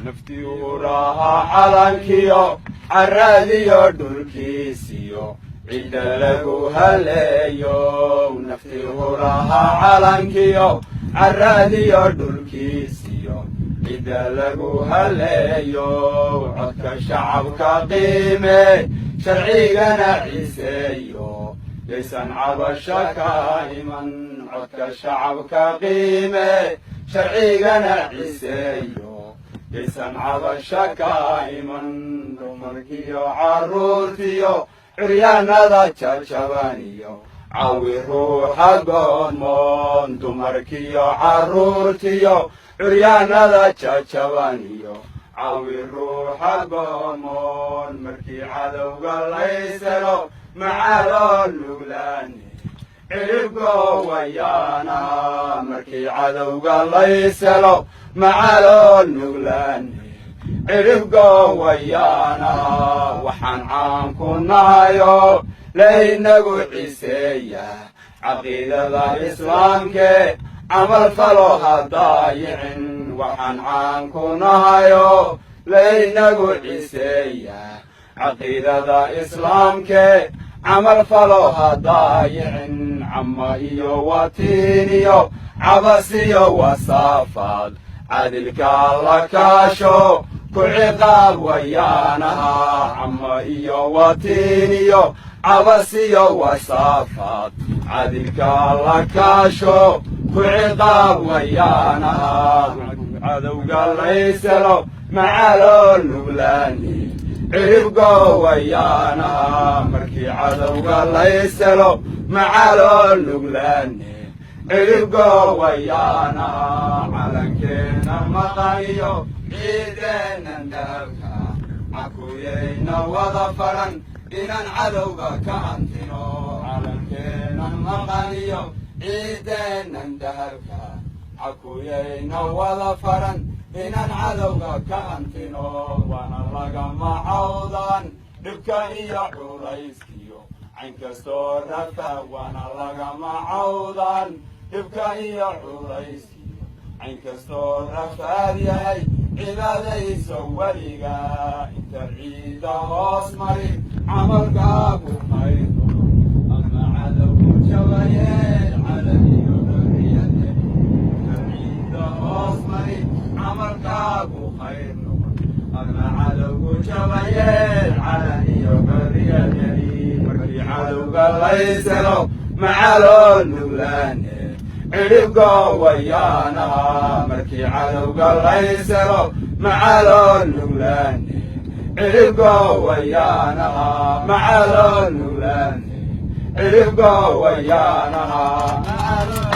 naftii uraha calankiyo caradiyo dhulkiisiyo cidda lagu haleeyo naftii uraha calankiyo caradiyo dhulkiisiyo cidda lagu haleeyo codka shacabka qiime sharcigana ciseeyo yaysan cabasho ka iman codka shacabka qiime sharcigana ciseeyo yaysan cabasho ka iman dumarkiyo carruurtiyo curyaanada jajabaniyo cawi ruuxa goodmoon dumarkiyo carruurtiyo curyaanada jajabaniyo cawi ruuxa goodmoon markii cadowga layselo macaloo nuglaani ciribgo wayaana markii cadowga layselo macaloo nuglaani ciribgo wayaana waxaan caan ku nahayo laynagu ciseeya caqiidada islaamke camal falo hadaayicin waxaan caan ku nahayo laynagu ciseeya caqiidada islaamke camal falo hadaayicin cama iyo watiiniyo cabasiyo wasaafaad cadilka la kaasho ku ciqaab wayaanaha cama iyo watiiniyo cabasiyo wasaafaad cadilka la kaasho ku ciqaab wayaanaha cadowga layselo macaloo nuglaani ciribgo wayaanaha markii cadowga layselo macaloo nuglaani ciribgo wayaanaha calankeena maqaniyo ciideennan dahabka cakuyayna wada faran inaan cadowga ka hantino calankeenan maqaniyo ciideennan dahabka cakuyayna wada faran inaan cadowga ka hantino waana lagama cawdaan dhibka iyo culayskiyo cayn kastoo rafa waana lagama cawdaan dhibka iyo culayskiyo cayn kastoo rafaad yahay cibaadayso weliga inta ciidda hoos mari camalkaagu maydo ama cadowgu jabayeen caladiyo xorriyade inta ciidda hoos mari camalkaagu khayr noqon ama cadowgu jabayeen caladiyo xorriyadeni markii cadowga layselo macaloo nuglaane ciribgo wayaanaha markii cadowga layselo macaloo nuglaane ciribgo wayaanaha macaloo nuglaane ciribgo wayaanaha macaloo